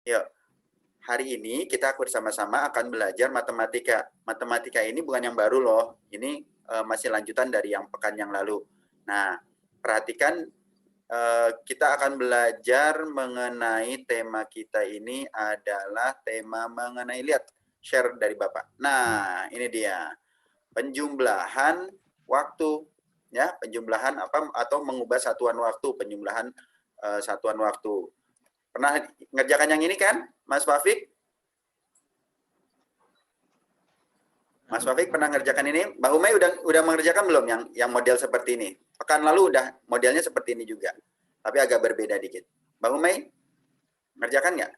Yuk, hari ini kita bersama-sama akan belajar matematika. Matematika ini bukan yang baru loh. Ini masih lanjutan dari yang pekan yang lalu. Nah, perhatikan kita akan belajar mengenai tema kita ini adalah tema mengenai, lihat, share dari Bapak. Nah, ini dia. Penjumlahan waktu, ya, penjumlahan apa atau mengubah satuan waktu, penjumlahan satuan waktu. Pernah ngerjakan yang ini kan, Mas Wafik? Mas Wafik pernah ngerjakan ini? Mbak Humay udah mengerjakan belum yang model seperti ini? Pekan lalu udah modelnya seperti ini juga, tapi agak berbeda dikit. Mbak Humay ngerjakan nggak?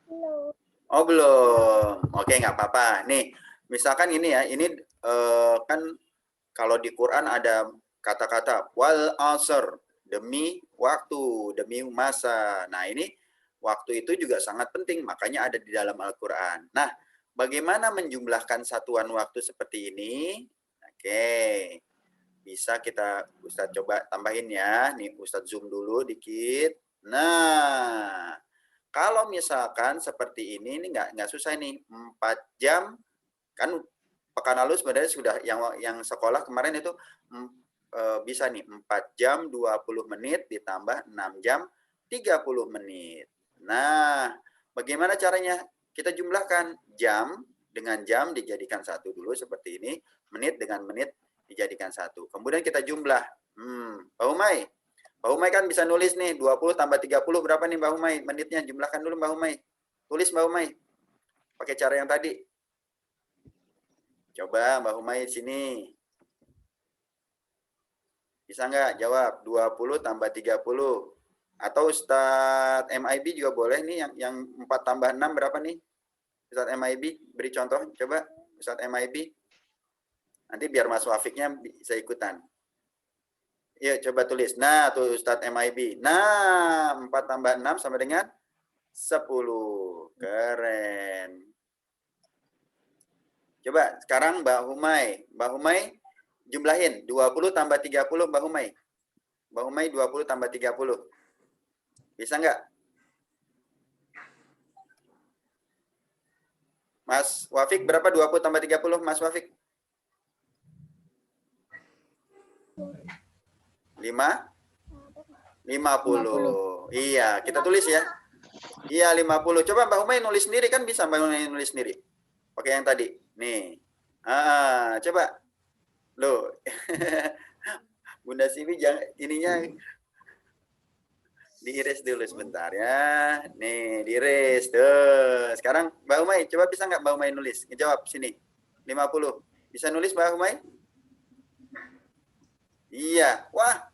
Belum. Oh belum. Oke, nggak apa-apa. Nih, misalkan ini ya, ini kan kalau di Quran ada kata-kata wal asr, demi waktu, demi masa. Nah, ini waktu itu juga sangat penting, makanya ada di dalam Al-Quran. Nah, bagaimana menjumlahkan satuan waktu seperti ini? Oke, bisa Ustadz coba tambahin ya. Nih, Ustadz zoom dulu dikit. Nah, kalau misalkan seperti ini nggak susah nih. 4 jam, kan pekan lalu sebenarnya sudah yang sekolah kemarin itu bisa nih 4 jam 20 menit ditambah 6 jam 30 menit. Nah, bagaimana caranya? Kita jumlahkan jam dengan jam dijadikan satu dulu seperti ini, menit dengan menit dijadikan satu. Kemudian kita jumlah. Mbak Humay, Mbak Humay kan bisa nulis nih, 20 tambah 30 berapa nih Mbak Humay? Menitnya jumlahkan dulu Mbak Humay. Tulis Mbak Humay. Pakai cara yang tadi. Coba Mbak Humay sini. Bisa nggak jawab? 20 tambah 30. Atau Ustadz MIB juga boleh nih, yang 4 tambah 6 berapa nih? Ustadz MIB, beri contoh coba Ustadz MIB. Nanti biar Mas Wafiknya bisa ikutan. Yuk coba tulis. Nah, tuh Ustadz MIB. Nah, 4 tambah 6 sama dengan 10. Keren. Coba sekarang Mbak Humay. Mbak Humay jumlahin. 20 tambah 30 Mbak Humay. Mbak Humay 20 tambah 30. Bisa nggak? Mas Wafik berapa 20 tambah 30 Mas Wafik? 50. Iya, kita tulis ya. Iya, 50. Coba Mbak Humay nulis sendiri, kan bisa Mbak Humay nulis sendiri. Pakai yang tadi. Nih. Coba. Loh. Bunda Sivi jangan ininya diiris dulu sebentar ya. Nih, diiris. Tuh. Sekarang Mbak Humay, coba bisa nggak Mbak Humay nulis? Ngejawab sini. 50. Bisa nulis Mbak Humay? Iya. Wah.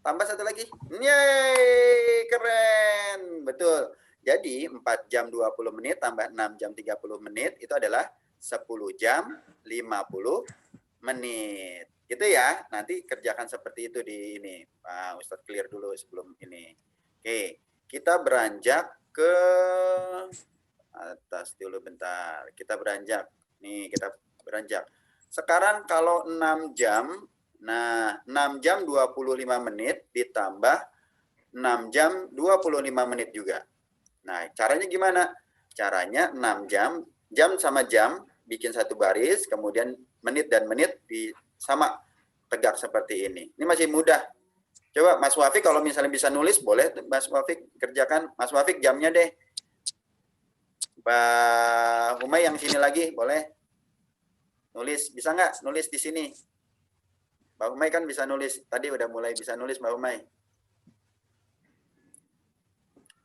Tambah satu lagi. Yeay, keren. Betul. Jadi 4 jam 20 menit tambah 6 jam 30 menit itu adalah 10 jam 50 menit. Gitu ya. Nanti kerjakan seperti itu di ini. Ustadz clear dulu sebelum ini. Oke, kita beranjak ke atas dulu bentar. Kita beranjak. Nih, kita beranjak. Sekarang kalau 6 jam, nah 6 jam 25 menit ditambah 6 jam 25 menit juga. Nah, caranya gimana? Caranya 6 jam, jam sama jam bikin satu baris, kemudian menit dan menit sama tegak seperti ini. Ini masih mudah. Coba Mas Wafik kalau misalnya bisa nulis, boleh Mas Wafik kerjakan. Mas Wafik jamnya deh. Mbak Humay yang sini lagi, boleh? Nulis, bisa nggak nulis di sini? Mbak Humay kan bisa nulis. Tadi udah mulai bisa nulis Mbak Humay.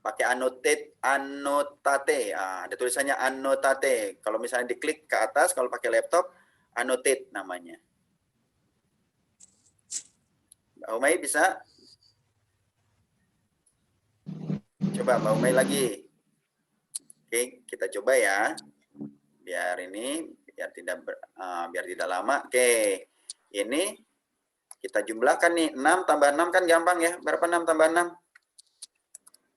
Pakai anotate. Ada tulisannya anotate. Kalau misalnya diklik ke atas, kalau pakai laptop, annotate namanya. Mbak Humay bisa? Coba Mbak Humay lagi. Oke, kita coba ya. Biar tidak lama. Oke. Ini kita jumlahkan nih. 6 tambah 6 kan gampang ya. Berapa 6 tambah 6?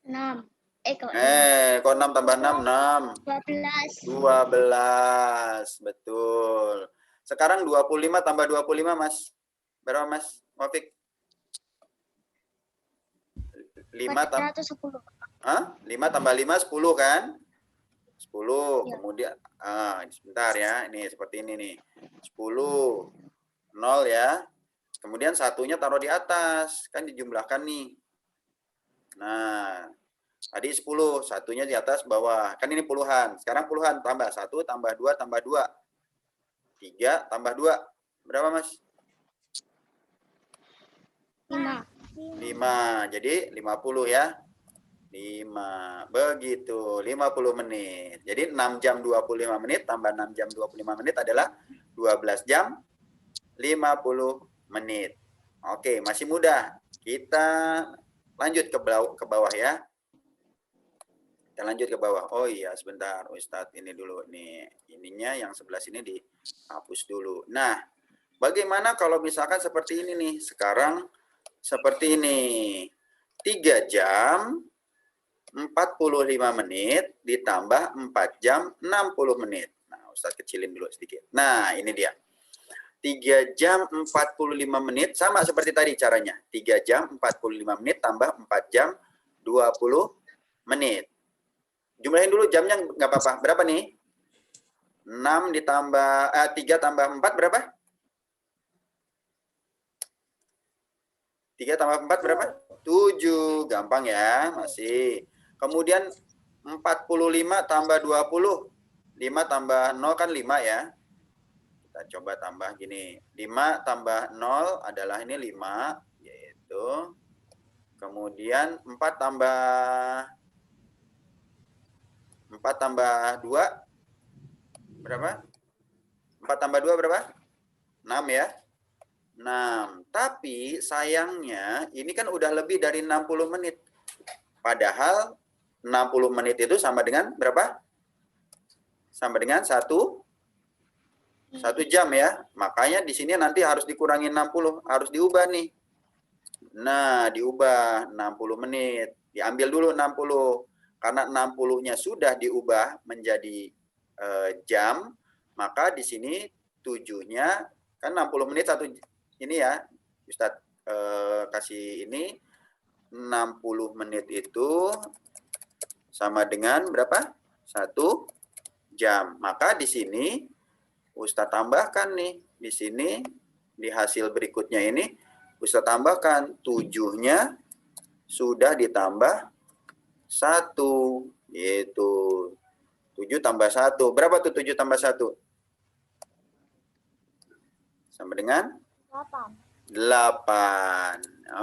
6. Kok 6 tambah 6? 6. 12. 12. Betul. Sekarang 25 tambah 25, Mas. Berapa, Mas Wafik? 5 tambah 410. Hah? 5 tambah 5, 10 kan? 10, Ya. kemudian, sebentar ya, ini seperti ini nih. 10, 0 ya. Kemudian satunya taruh di atas, kan dijumlahkan nih. Nah, tadi 10, satunya di atas bawah. Kan ini puluhan. Sekarang puluhan, tambah 1, tambah 2, tambah 2. 3 tambah 2. Berapa, Mas? 5. 5. Jadi 50 ya. 5. Begitu, 50 menit. Jadi 6 jam 25 menit tambah 6 jam 25 menit adalah 12 jam 50 menit. Oke, masih mudah. Kita lanjut ke bawah ya. Kita lanjut ke bawah. Oh iya, sebentar Ustadz, ini dulu nih. Ininya yang sebelah sini dihapus dulu. Nah, bagaimana kalau misalkan seperti ini nih? Sekarang seperti ini. 3 jam 45 menit ditambah 4 jam 60 menit. Nah, Ustadz kecilin dulu sedikit. Nah, ini dia. 3 jam 45 menit sama seperti tadi caranya. 3 jam 45 menit tambah 4 jam 20 menit. Jumlahin dulu jamnya nggak apa-apa. Berapa nih? 6 ditambah 3 tambah 4 berapa? 3 tambah 4 berapa? 7. Gampang ya, masih. Kemudian 45 tambah 20. 5 tambah 0 kan 5 ya. Kita coba tambah gini. 5 tambah 0 adalah ini 5. Yaitu. Kemudian 4 tambah 2 berapa? 4 tambah 2 berapa? 6 ya. 6. Tapi sayangnya ini kan udah lebih dari 60 menit. Padahal 60 menit itu sama dengan berapa? Sama dengan 1 jam ya. Makanya di sini nanti harus dikurangi 60. Harus diubah nih. Nah, diubah 60 menit. Diambil dulu 60. Karena 60-nya sudah diubah menjadi jam, maka di sini 7-nya kan 60 menit satu ini ya. Ustadz kasih ini 60 menit itu sama dengan berapa? 1 jam. Maka di sini Ustadz tambahkan nih. Di sini di hasil berikutnya ini Ustadz tambahkan 7-nya sudah ditambah 1, yaitu 7 tambah 1. Berapa tuh 7 tambah 1? Sama dengan 8.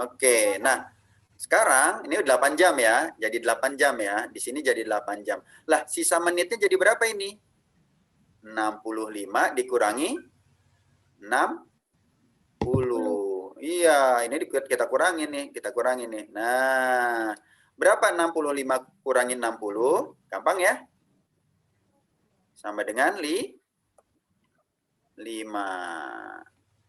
Oke, nah sekarang ini 8 jam ya. Jadi 8 jam ya. Di sini jadi 8 jam. Lah, sisa menitnya jadi berapa ini? 65 dikurangi 60. Iya, ini kita kurangin nih. Kita kurangin nih. Nah, berapa 65 kurangi 60? Gampang ya? Sama dengan 5.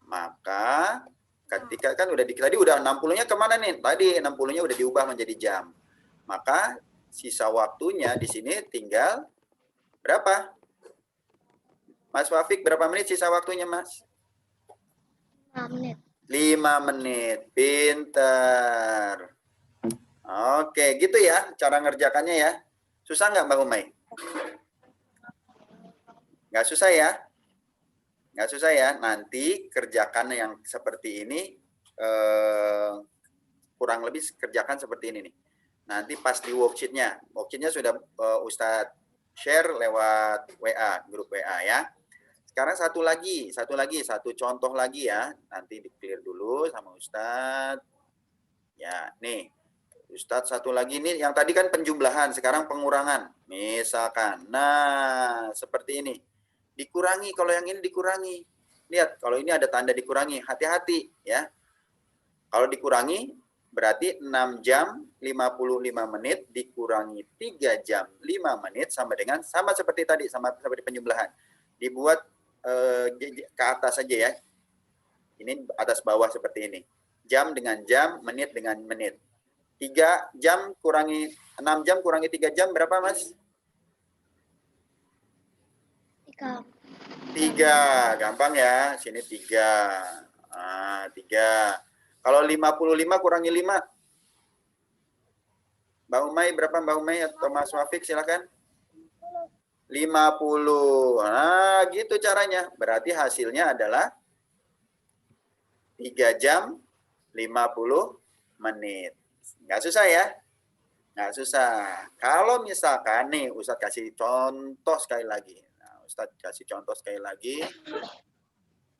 Maka ketika kan udah tadi udah 60-nya kemana nih? Tadi 60-nya udah diubah menjadi jam. Maka sisa waktunya di sini tinggal berapa? Mas Wafik, berapa menit sisa waktunya, Mas? 5 menit. 5 menit. Pinter. Oke, gitu ya cara ngerjakannya ya. Susah nggak, Mbak Umay? Nggak susah ya? Nggak susah ya. Nanti kerjakan yang seperti ini, kurang lebih kerjakan seperti ini nih. Nanti pas di worksheet-nya sudah Ustadz share lewat WA, grup WA ya. Sekarang satu contoh lagi ya. Nanti di-clear dulu sama Ustadz. Ya, nih. Ustadz satu lagi nih, yang tadi kan penjumlahan, sekarang pengurangan. Misalkan, nah seperti ini. Dikurangi, kalau yang ini dikurangi. Lihat, kalau ini ada tanda dikurangi, hati-hati ya. Kalau dikurangi, berarti 6 jam 55 menit dikurangi 3 jam 5 menit sama dengan, sama seperti tadi, sama seperti penjumlahan. Dibuat ke atas saja ya. Ini atas bawah seperti ini. Jam dengan jam, menit dengan menit. 3 jam kurangi 6 jam kurangi 3 jam berapa, Mas? 3. Gampang ya. Sini 3. 3. Kalau 55 kurangi 5. Mbak Umay, berapa Mbak Umay atau Mas Wafik, silakan. 50. Nah, gitu caranya. Berarti hasilnya adalah 3 jam 50 menit. Nggak susah ya? Nggak susah. Kalau misalkan nih, Ustadz kasih contoh sekali lagi. Nah, Ustadz kasih contoh sekali lagi.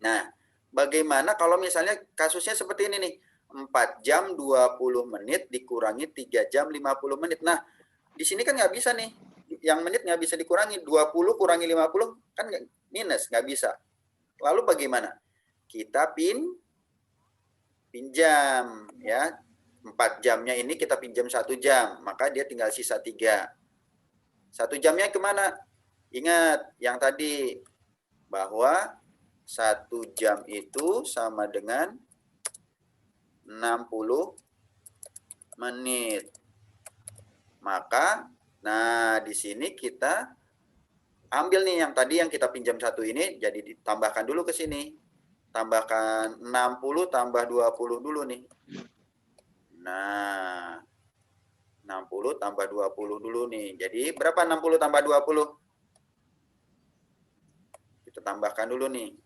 Nah, bagaimana kalau misalnya kasusnya seperti ini nih. 4 jam 20 menit dikurangi 3 jam 50 menit. Nah, di sini kan nggak bisa nih. Yang menit nggak bisa dikurangi. 20 kurangi 50 kan minus, nggak bisa. Lalu bagaimana? Kita pinjam ya. 4 jamnya ini kita pinjam 1 jam, maka dia tinggal sisa 3. 1 jamnya kemana? Ingat yang tadi bahwa 1 jam itu sama dengan 60 menit. Maka, nah di sini kita ambil nih yang tadi yang kita pinjam 1 ini, jadi ditambahkan dulu ke sini. Tambahkan 60 tambah 20 dulu nih. Nah, 60 tambah 20 dulu nih. Jadi berapa 60 tambah 20? Kita tambahkan dulu nih.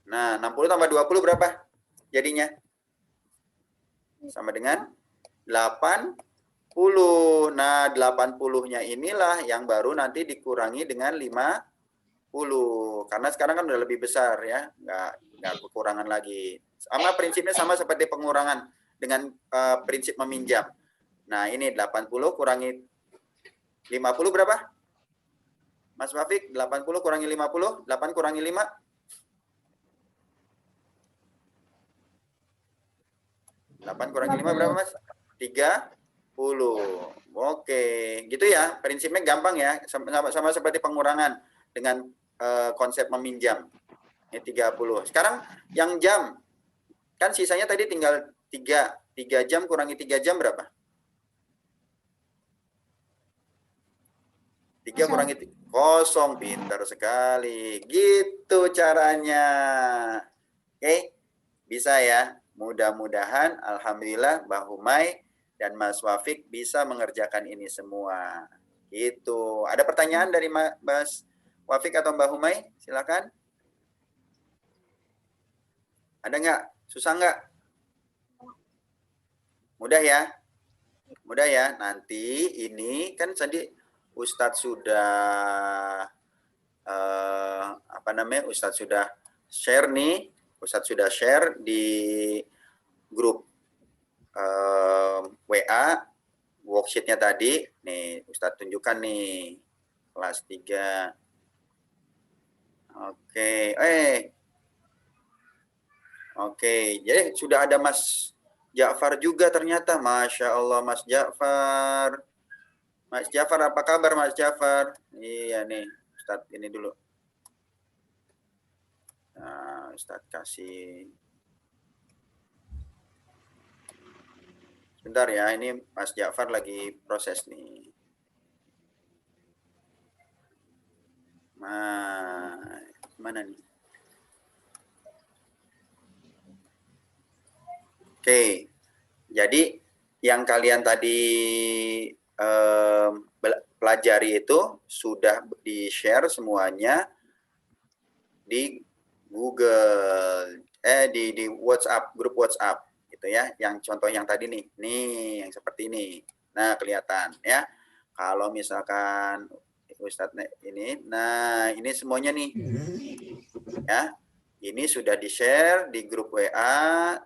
Nah, 60 tambah 20 berapa? Jadinya? Sama dengan 80. Nah, 80-nya inilah yang baru nanti dikurangi dengan 50. Karena sekarang kan udah lebih besar ya. Nggak kekurangan lagi. Sama prinsipnya sama seperti pengurangan dengan prinsip meminjam. Nah, ini 80 kurangi 50 berapa? Mas Wafik, 80 kurangi 50, 8 kurangi 5. 8 kurangi 5 berapa, Mas? 30. Oke, gitu ya. Prinsipnya gampang ya. Sama seperti pengurangan dengan konsep meminjam. Ini 30. Sekarang yang jam. Kan sisanya tadi tinggal 3. 3 jam kurangi 3 jam berapa? 3 kurangi 0, pintar sekali. Gitu caranya. Oke, bisa ya. Mudah-mudahan, alhamdulillah, Mbak Humay dan Mas Wafik bisa mengerjakan ini semua. Gitu. Ada pertanyaan dari Mas Wafik atau Mbak Humay? Silakan. Ada nggak? Susah nggak? Mudah ya? Mudah ya. Nanti ini kan tadi Ustadz sudah Ustadz sudah share nih. Ustadz sudah share di grup WA worksheet-nya tadi. Nih, Ustadz tunjukkan nih kelas 3. Oke. Oke, jadi sudah ada Mas Ja'far juga ternyata. Masya Allah Mas Ja'far. Mas Ja'far, apa kabar Mas Ja'far? Iya nih, Ustadz ini dulu. Nah, Ustadz kasih. Sebentar ya, ini Mas Ja'far lagi proses nih. Nah, mana nih? Oke, jadi yang kalian tadi pelajari itu sudah di-share semuanya di Google, di WhatsApp, grup WhatsApp gitu ya. Yang contoh yang tadi nih, yang seperti ini. Nah, kelihatan ya. Kalau misalkan Ustadz ini, nah ini semuanya nih, ya. Ini sudah di-share di grup WA.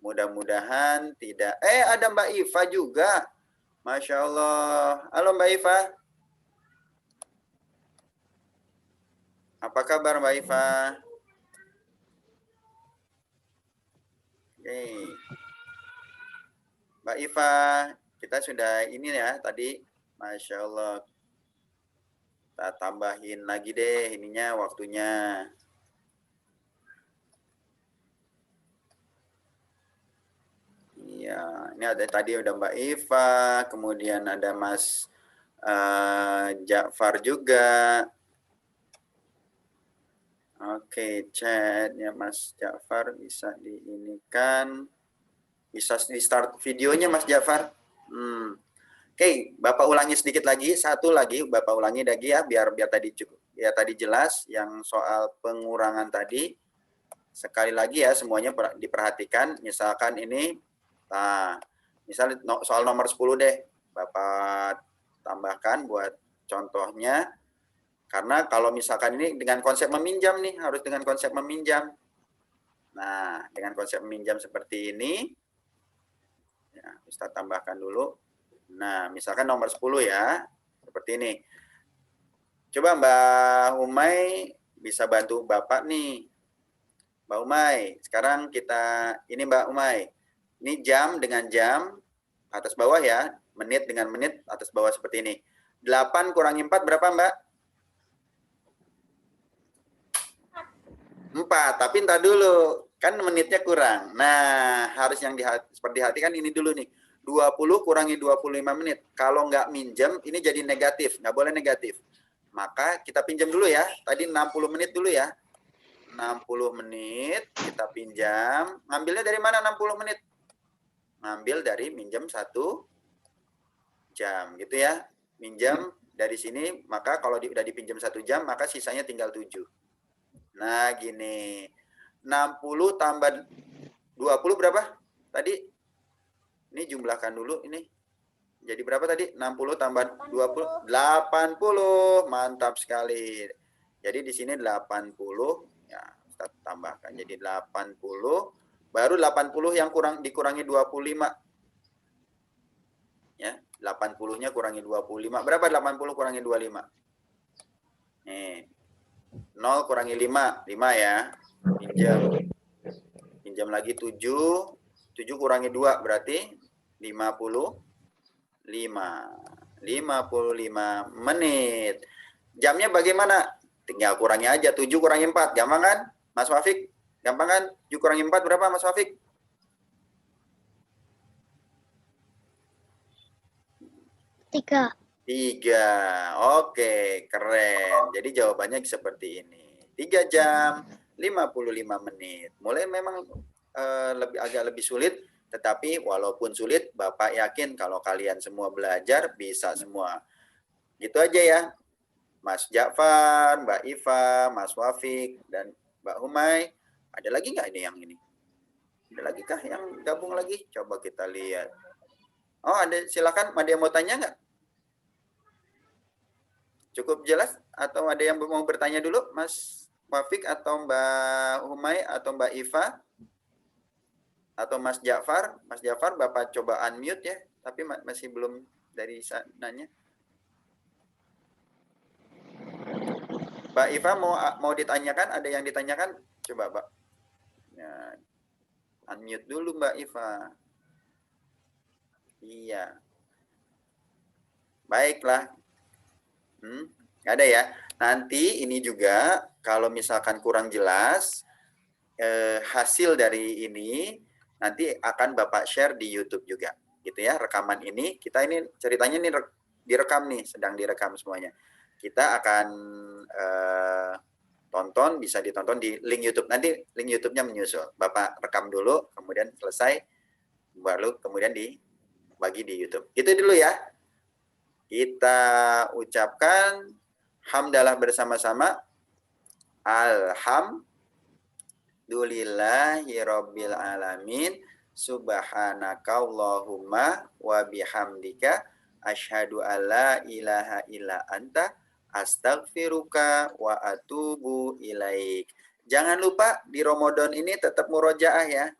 Mudah-mudahan tidak. Ada Mbak Iva juga. Masya Allah. Halo Mbak Iva. Apa kabar Mbak Iva? Oke. Mbak Iva, kita sudah ini ya tadi. Masya Allah. Kita tambahin lagi deh ininya waktunya. Iya, ini ada tadi udah Mbak Iva, kemudian ada Mas Ja'far juga. Oke, chatnya Mas Ja'far bisa diinikan. Bisa di start videonya Mas Ja'far. Oke, Bapak ulangi sedikit lagi, satu lagi Bapak ulangi lagi ya, biar tadi cukup, ya tadi jelas yang soal pengurangan tadi. Sekali lagi ya semuanya diperhatikan. Misalkan ini, nah, misalnya soal nomor 10 deh, Bapak tambahkan buat contohnya. Karena kalau misalkan ini dengan konsep meminjam nih, harus dengan konsep meminjam. Nah, dengan konsep meminjam seperti ini, ya, Ustaz tambahkan dulu. Nah, misalkan nomor 10 ya, seperti ini. Coba Mbak Umay bisa bantu Bapak nih. Mbak Umay, sekarang kita, ini Mbak Umay, ini jam dengan jam, atas bawah ya, menit dengan menit, atas bawah seperti ini. 8 kurangi 4 berapa Mbak? 4, tapi entar dulu, kan menitnya kurang. Nah, harus yang seperti hati kan ini dulu nih. 20 kurangi 25 menit. Kalau nggak minjem, ini jadi negatif. Nggak boleh negatif. Maka kita pinjam dulu ya. Tadi 60 menit dulu ya. 60 menit kita pinjam. Ngambilnya dari mana 60 menit? Ngambil dari minjem 1 jam. Gitu ya. Minjam dari sini, maka kalau udah dipinjam 1 jam, maka sisanya tinggal 7. Nah, gini. 60 tambah 20 berapa? Tadi ini jumlahkan dulu ini. Jadi berapa tadi? 60 tambah 20 80. Mantap sekali. Jadi di sini 80 ya, kita tambahkan jadi 80. Baru 80 yang dikurangi 25. Ya, 80-nya kurangi 25. Berapa 80 kurangi 25? Nih. 0 kurangi 5, 5 ya. Pinjam lagi 7. 7 kurangi 2 berarti 55. 55 menit. Jamnya bagaimana? Tinggal kurangi aja. 7 kurangi 4. Gampang kan? Mas Wafik? Gampang kan? 7 kurangi 4 berapa Mas Wafik? 3. 3. Oke, keren. Jadi jawabannya seperti ini. 3 jam 55 menit. Mulai memang agak lebih sulit, tetapi walaupun sulit, Bapak yakin kalau kalian semua belajar bisa semua. Gitu aja ya. Mas Ja'far, Mbak Iva, Mas Wafik, dan Mbak Humay. Ada lagi nggak ini yang ini? Ada lagi kah yang gabung lagi? Coba kita lihat. Oh, ada, silakan. Ada yang mau tanya nggak? Cukup jelas? Atau ada yang mau bertanya dulu, Mas Wafik atau Mbak Humay atau Mbak Iva? Atau Mas Ja'far? Mas Ja'far, Bapak coba unmute ya, tapi masih belum dari sananya. Mbak Iva mau ditanyakan? Ada yang ditanyakan? Coba, Mbak. Ya, unmute dulu Mbak Iva. Iya. Baiklah. Nggak ada ya. Nanti ini juga kalau misalkan kurang jelas hasil dari ini nanti akan Bapak share di YouTube juga, gitu ya. Rekaman ini kita ini ceritanya ini direkam nih, sedang direkam semuanya. Kita akan tonton, bisa ditonton di link YouTube. Nanti link YouTube-nya menyusul. Bapak rekam dulu, kemudian selesai, baru kemudian dibagi di YouTube. Itu dulu ya. Kita ucapkan hamdalah bersama-sama. Alhamdulillahirabbil alamin. Subhanakallahumma wa bihamdika asyhadu alla ilaha illa anta astaghfiruka wa atubu ilaik. Jangan lupa di Ramadan ini tetap murojaah ya.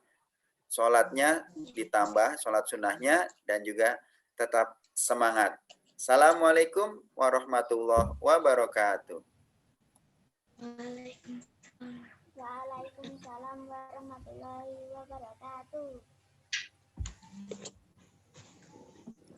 Sholatnya ditambah, sholat sunnahnya, dan juga tetap semangat. Assalamualaikum warahmatullahi wabarakatuh. Waalaikumsalam warahmatullahi wabarakatuh.